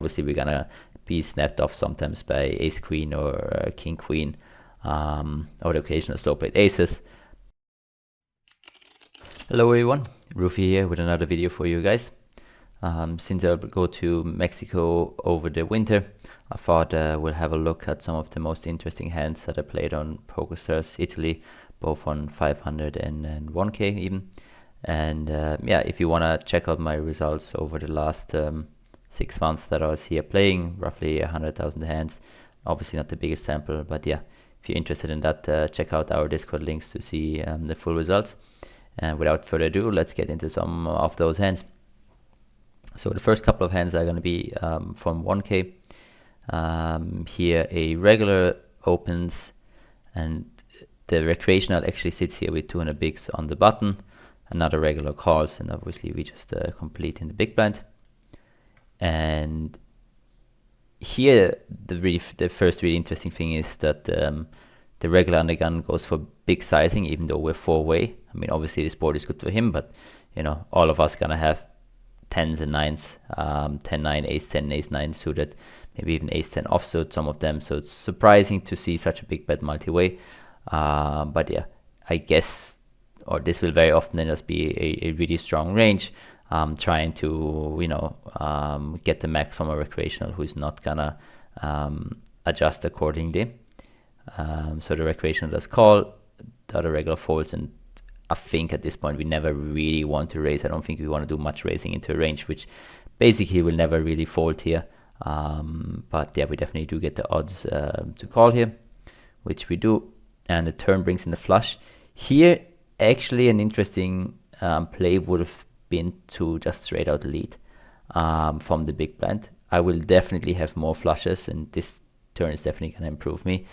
obviously we're gonna be snapped off sometimes by ace queen or king queen, or the occasional slow played aces. Hello everyone, Rufi here with another video for you guys. Since I'll go to Mexico over the winter, I thought we'll have a look at some of the most interesting hands that I played on Pokerstars Italy, both on 500 and 1K even. And yeah, if you want to check out my results over the last 6 months that I was here playing, roughly 100,000 hands, obviously not the biggest sample, but yeah, if you're interested in that, check out our Discord links to see the full results. And without further ado, let's get into some of those hands. So the first couple of hands are going to be from 1K. Here a regular opens, and the recreational actually sits here with 200 bigs on the button. Another regular calls, and obviously we just complete in the big blind. And here the first really interesting thing is that the regular undergun goes for big sizing, even though we're 4-way. I mean, obviously this board is good for him, but you know, all of us gonna have 10s and 9s, 10 9, ace 10, ace 9 suited, maybe even ace 10 offsuit, some of them. So it's surprising to see such a big bet multi-way. But yeah, I guess, or this will very often then just be a really strong range, trying to, you know, get the max from a recreational who's not gonna adjust accordingly. So the recreational does call, the other regular folds, and I think at this point we never really want to raise. I don't think we want to do much raising into a range, which basically will never really fold here. But yeah, we definitely do get the odds to call here, which we do. And the turn brings in the flush. Here, actually an interesting play would have been to just straight out lead from the big blind. I will definitely have more flushes, and this turn is definitely going to improve me.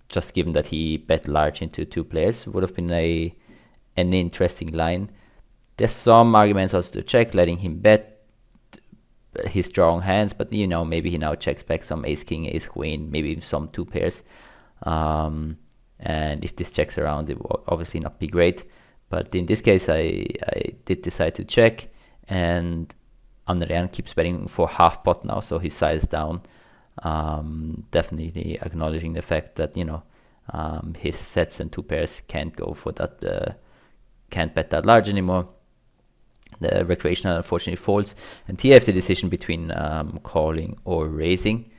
Just given that he bet large into 2 players, would have been an interesting line. There's some arguments also to check, letting him bet his strong hands, but you know, maybe he now checks back some ace king, ace queen, maybe some 2 pairs. And if this checks around, it will obviously not be great. But in this case, I did decide to check, and Andrian keeps betting for half pot now, so his size down. Definitely acknowledging the fact that, you know, his sets and 2 pairs can't go for that, can't bet that large anymore. The recreational unfortunately folds, and here I have the decision between calling or raising.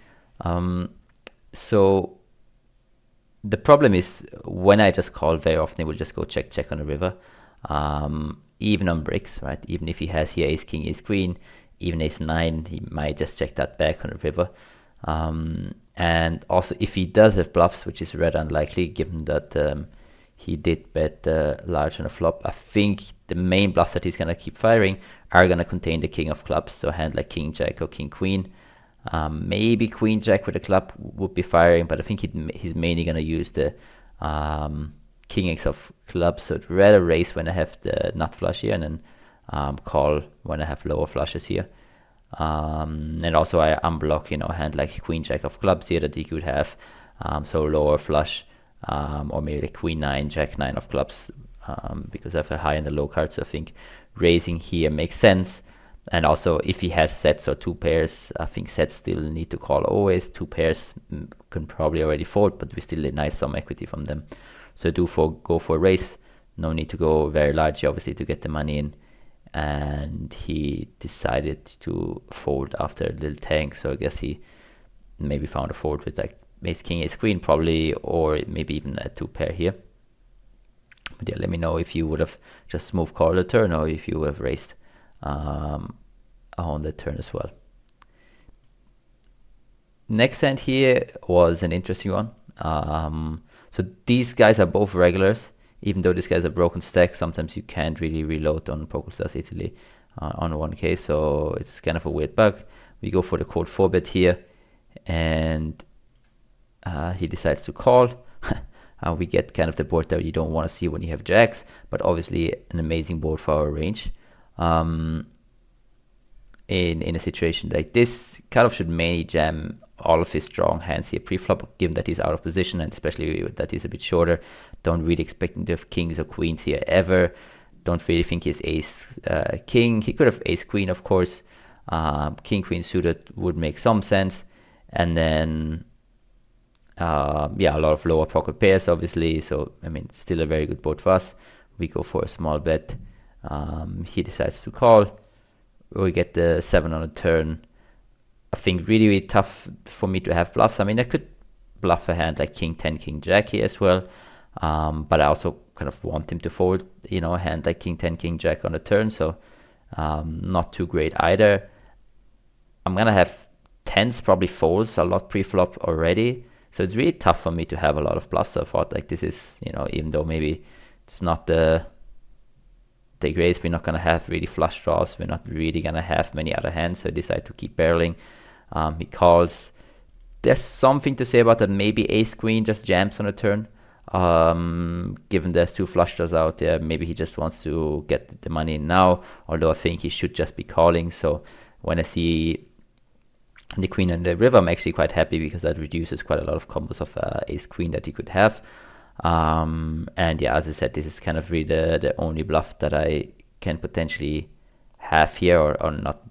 So the problem is, when I just call, very often it will just go check check on the river, even on bricks, right? Even if he has here ace king, ace queen, even ace 9, he might just check that back on the river. And also if he does have bluffs, which is rather unlikely given that he did bet large on a flop, I think the main bluffs that he's gonna keep firing are gonna contain the king of clubs, so a hand like king jack or king queen. Maybe queen jack with a club would be firing, but I think he's mainly gonna use the king x of clubs, so I'd rather raise when I have the nut flush here, and then call when I have lower flushes here. And also I unblock, you know, a hand like queen jack of clubs here that he could have, so lower flush, or maybe like queen 9, jack 9 of clubs, because I have a high and a low card, so I think raising here makes sense. And also if he has sets or 2 pairs, I think sets still need to call always. 2 pairs can probably already fold, but we still need nice some equity from them, so go for a raise. No need to go very large obviously to get the money in. And he decided to fold after a little tank, so I guess he maybe found a fold with like ace king, ace queen probably, or maybe even a 2 pair here. But yeah, let me know if you would have just smooth called the turn, or if you would have raised on the turn as well. Next hand here was an interesting one. So these guys are both regulars. Even though this guy's a broken stack, sometimes you can't really reload on Pokerstars Italy on 1K, so it's kind of a weird bug. We go for the cold 4-bet here, and he decides to call. We get kind of the board that you don't want to see when you have jacks, but obviously an amazing board for our range. In a situation like this, Karlov should mainly jam all of his strong hands here pre-flop, given that he's out of position, and especially that he's a bit shorter. Don't really expect him to have kings or queens here ever. Don't really think he has ace king. He could have ace queen, of course, King queen suited would make some sense, and then yeah, a lot of lower pocket pairs obviously, so I mean still a very good board for us. We go for a small bet. He decides to call. We get the 7 on the turn. I think really, really tough for me to have bluffs. I mean, I could bluff a hand like King 10, King Jack here as well, but I also kind of want him to fold, you know, a hand like King 10, King Jack on the turn, so not too great either. I'm gonna have tens probably folds a lot pre-flop already, so it's really tough for me to have a lot of bluffs. So I thought like this is, you know, even though maybe it's not the greatest, we're not gonna have really flush draws, we're not really gonna have many other hands, so I decide to keep barreling. He calls. There's something to say about that. Maybe ace queen just jams on a turn. Given there's 2 flush draws out there, maybe he just wants to get the money in now, although I think he should just be calling. So when I see the queen on the river, I'm actually quite happy because that reduces quite a lot of combos of ace queen that he could have. And yeah, as I said, this is kind of really the only bluff that I can potentially have here, or not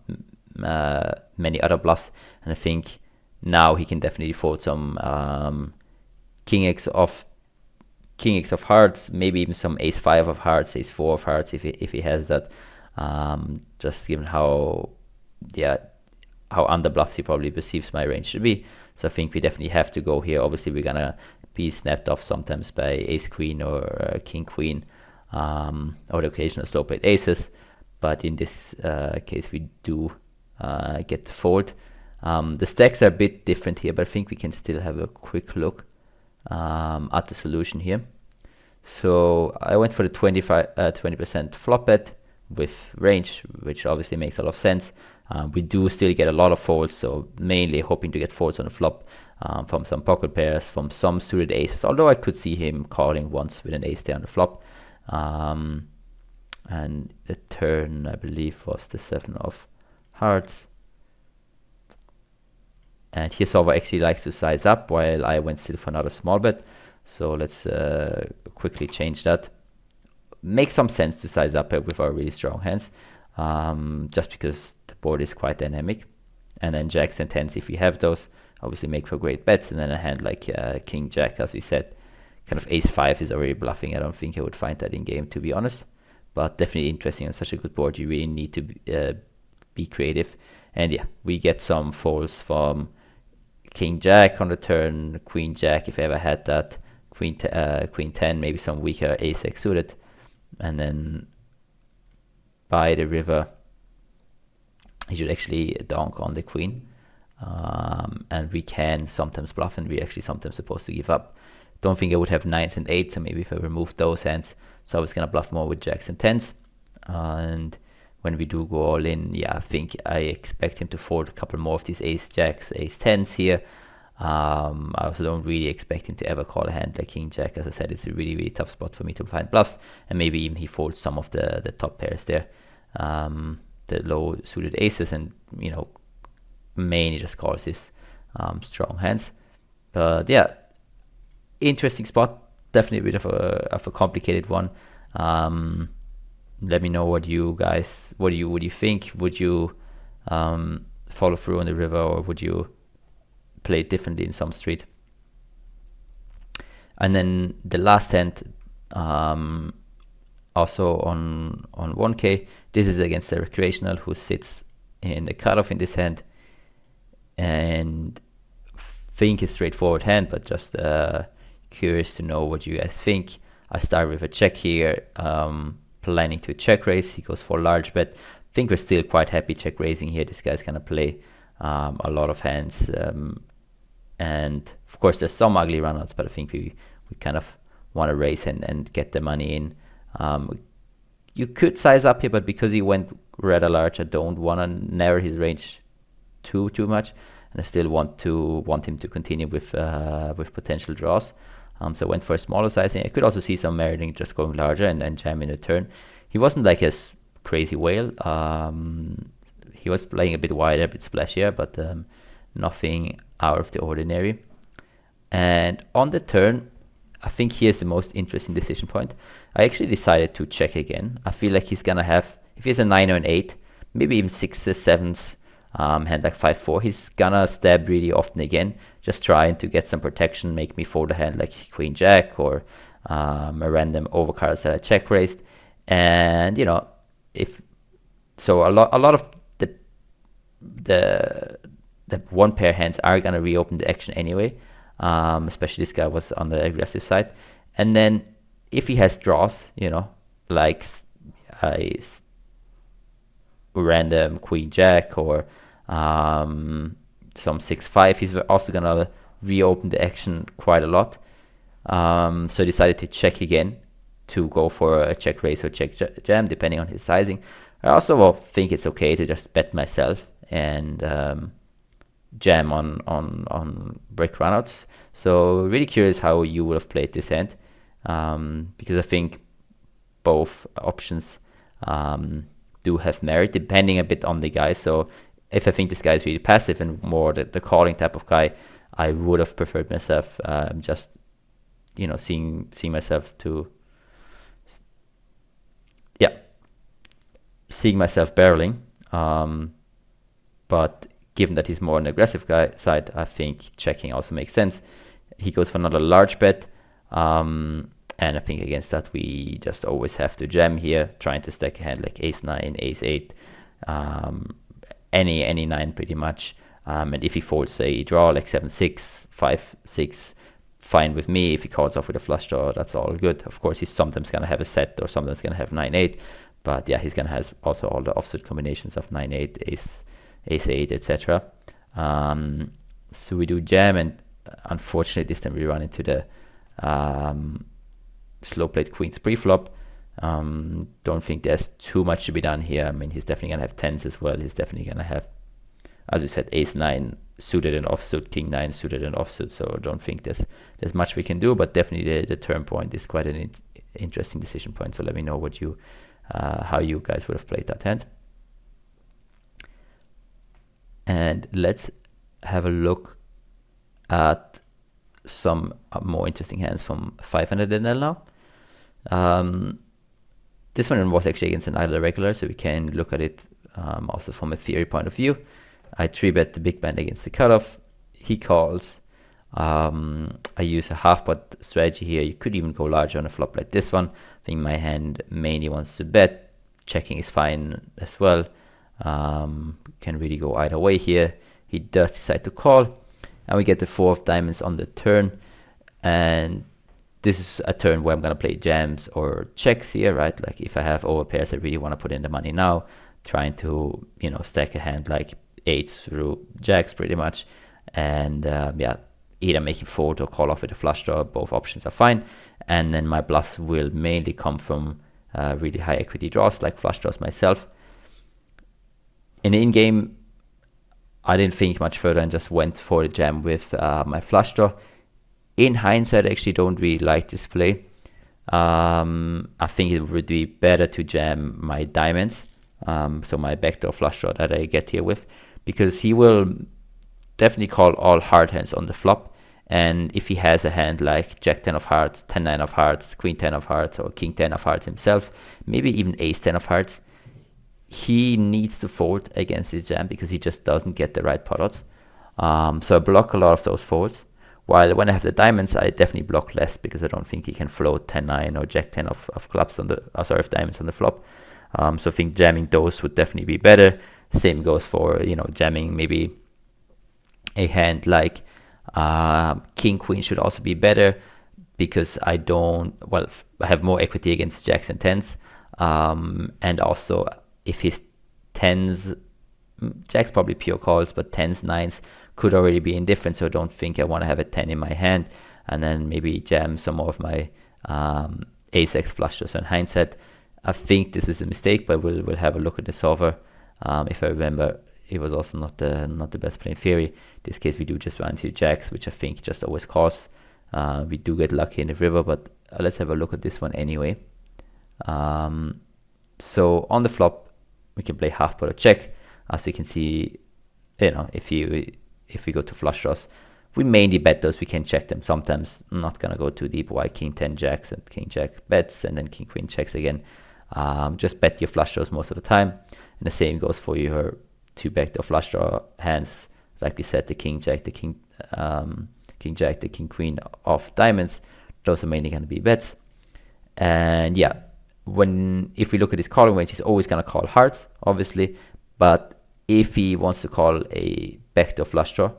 many other bluffs. And I think now he can definitely fold some king x of hearts, maybe even some ace 5 of hearts, ace 4 of hearts if he has that. Just given how under bluffed he probably perceives my range to be. So I think we definitely have to go here. Obviously we're gonna be snapped off sometimes by ace queen or king queen, or the occasional slow played aces, but in this case we do get the fold. The stacks are a bit different here, but I think we can still have a quick look at the solution here. So I went for the 20% flop bet with range, which obviously makes a lot of sense. We do still get a lot of folds, so mainly hoping to get folds on the flop from some pocket pairs, from some suited aces, although I could see him calling once with an ace there on the flop. And the turn, I believe, was the 7 of hearts. And here Solver actually likes to size up, while I went still for another small bet. So let's quickly change that. Makes some sense to size up with our really strong hands, just because the board is quite dynamic. And then jacks and tens, if we have those, obviously make for great bets. And then a hand like King Jack, as we said, kind of ace 5 is already bluffing. I don't think I would find that in game, to be honest. But definitely interesting on such a good board. You really need to be creative. And yeah, we get some folds from King Jack on the turn, Queen Jack if I ever had that, Queen 10, maybe some weaker ace X suited, and then by the river he should actually donk on the queen, and we can sometimes bluff, and we're actually sometimes supposed to give up. Don't think I would have 9s and 8s, so maybe if I remove those hands, so I was gonna bluff more with jacks and 10s. And when we do go all in, yeah, I think I expect him to fold a couple more of these ace jacks, ace 10s here. I also don't really expect him to ever call a hand like King Jack. As I said, it's a really, really tough spot for me to find bluffs, and maybe even he folds some of the top pairs there, the low suited aces, and you know, mainly just calls his strong hands. But yeah, interesting spot, definitely a bit of a complicated one. Let me know what you guys, what do you think? Would you follow through on the river, or would you play it differently in some street? And then the last hand, also on 1K. This is against the recreational, who sits in the cutoff in this hand, and think is straightforward hand, but just curious to know what you guys think. I start with a check here, planning to check raise. He goes for large bet. I think we're still quite happy check raising here. This guy's gonna play a lot of hands, and of course there's some ugly runouts, but I think we kind of want to raise and get the money in. You could size up here, but because he went rather large, I don't want to narrow his range too much, and I still want him to continue with potential draws. So I went for a smaller sizing. I could also see some merit in just going larger and then jamming a turn. He wasn't like a crazy whale. He was playing a bit wider, a bit splashier, but nothing out of the ordinary. And on the turn, I think here's the most interesting decision point. I actually decided to check again. I feel like he's gonna have, if he has a 9 or an 8, maybe even 6s, 7s, hand like 5-4, he's gonna stab really often again, just trying to get some protection, make me fold a hand like Queen Jack or a random overcards that I check raised. And you know, if so, a lot of the one pair hands are gonna reopen the action anyway. Especially this guy was on the aggressive side. And then if he has draws, you know, like a random Queen Jack or some 6-5, he's also gonna reopen the action quite a lot. So I decided to check again to go for a check raise or check jam depending on his sizing. I also think it's okay to just bet myself and jam on break runouts. So really curious how you would have played this hand, because I think both options do have merit depending a bit on the guy. So if I think this guy is really passive and more the calling type of guy, I would have preferred myself just, you know, seeing myself to, yeah, seeing myself barreling. But given that he's more an aggressive guy side, I think checking also makes sense. He goes for another large bet, and I think against that we just always have to jam here, trying to stack a hand like ace-9, ace-8, any 9 pretty much. And if he folds a draw like 7-6, 5-6, fine with me. If he calls off with a flush draw, that's all good. Of course, he's sometimes gonna have a set or sometimes gonna have 9-8, but yeah, he's gonna have also all the offsuit combinations of 9-8, ace-8, etc. So we do jam, and unfortunately this time we run into the slow played queens pre-flop. Don't think there's too much to be done here. I mean, he's definitely gonna have 10s as well. He's definitely gonna have, as we said, ace-9 suited and offsuit, king-9 suited and offsuit. So I don't think there's much we can do, but definitely the turn point is quite an interesting decision point. So let me know what you how you guys would have played that hand. And let's have a look at some more interesting hands from 500 NL now. This one was actually against an idle regular, so we can look at it also from a theory point of view. I 3-bet the big blind against the cutoff. He calls. I use a half-pot strategy here. You could even go larger on a flop like this one. I think my hand mainly wants to bet. Checking is fine as well. Can really go either way here. He does decide to call, and we get the 4 of diamonds on the turn. And this is a turn where I'm gonna play jams or checks here, right? Like if I have overpairs, I really want to put in the money now, trying to, you know, stack a hand like 8s through jacks pretty much, and yeah, either making fold or call off with a flush draw. Both options are fine, and then my bluffs will mainly come from really high equity draws like flush draws myself. In the in-game, I didn't think much further and just went for the jam with my flush draw. In hindsight, I actually don't really like this play. I think it would be better to jam my diamonds, so my backdoor flush draw that I get here with, because he will definitely call all hard hands on the flop. And if he has a hand like Jack 10 of hearts, 10 9 of hearts, Queen 10 of hearts, or King 10 of hearts himself, maybe even Ace 10 of hearts, he needs to fold against his jam because he just doesn't get the right pot odds. So I block a lot of those folds. While when I have the diamonds, I definitely block less because I don't think he can float 10 9 or Jack 10 of clubs on the of diamonds on the flop. So I think jamming those would definitely be better. Same goes for, you know, jamming maybe a hand like King Queen should also be better, because I don't, well, I have more equity against jacks and 10s, and also if his 10s, jacks probably pure calls, but 10s 9s could already be indifferent, so I don't think I want to have a 10 in my hand and then maybe jam some more of my ace-x flushes. In hindsight, I think this is a mistake, but we'll have a look at the solver. If I remember, it was also not the best play in theory. In this case, we do just run into jacks, which I think just always calls. We do get lucky in the river, but let's have a look at this one anyway. So on the flop, we can play half pot or check. As you can see, you know, if we go to flush draws, we mainly bet those. We can check them sometimes. I'm not gonna go too deep. Why King 10 jacks and King Jack bets and then King Queen checks again. Just bet your flush draws most of the time. And the same goes for your two backdoor flush draw hands, like we said, the king jack, the king jack, the king queen of diamonds. Those are mainly going to be bets. And yeah, if we look at his calling range, he's always going to call hearts, obviously. But if he wants to call a backdoor flush draw,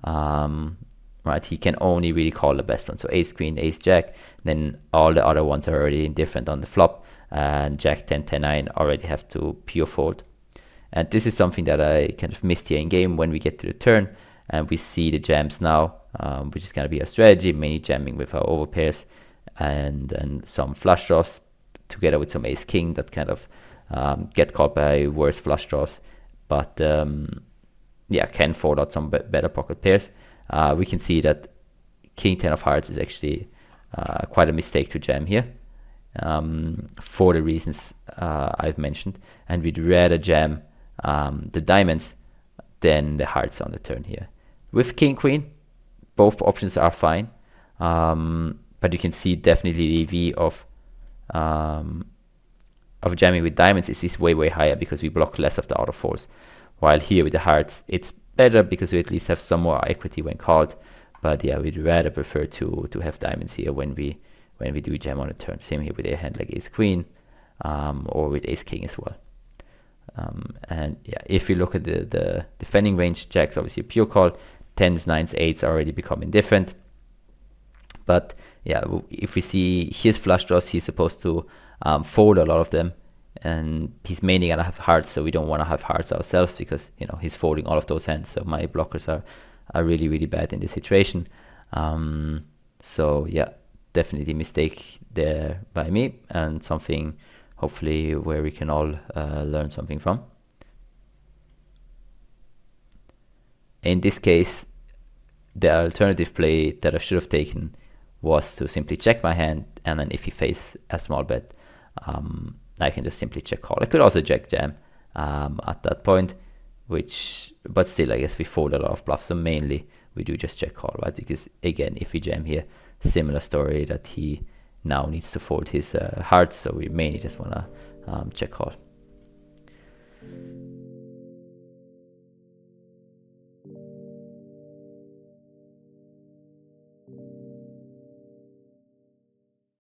right, he can only really call the best one. So ace queen, ace jack, then all the other ones are already indifferent on the flop, and jack 10, 10, 9 already have to pure fold. And this is something that I kind of missed here in game when we get to the turn and we see the jams now, which is going to be our strategy, mainly jamming with our overpairs and then some flush draws together with some ace king that kind of get caught by worse flush draws, but yeah, can fold out some better pocket pairs. We can see that king 10 of hearts is actually quite a mistake to jam here, for the reasons I've mentioned, and we'd rather jam the diamonds than the hearts on the turn here. With king queen, both options are fine, but you can see definitely the EV of jamming with diamonds is way higher because we block less of the out of fours, while here with the hearts it's better because we at least have some more equity when called. But yeah, we'd rather prefer to have diamonds here when we do jam on the turn. Same here with a hand like ace queen, or with ace king as well. And yeah, if we look at the defending range, jack's obviously a pure call, 10s, 9s, 8s are already becoming different. But yeah, if we see his flush draws, he's supposed to fold a lot of them, and he's mainly gonna have hearts, so we don't want to have hearts ourselves because, you know, he's folding all of those hands. So my blockers are really bad in this situation. So yeah, definitely mistake there by me, and something hopefully where we can all learn something from. In this case, the alternative play that I should have taken was to simply check my hand, and then if he faces a small bet, I can just simply check call. I could also jack jam at that point, but still I guess we fold a lot of bluffs, so mainly we do just check call, right? Because again, if we jam here, similar story that he now needs to fold his hearts, so we mainly just want to check call.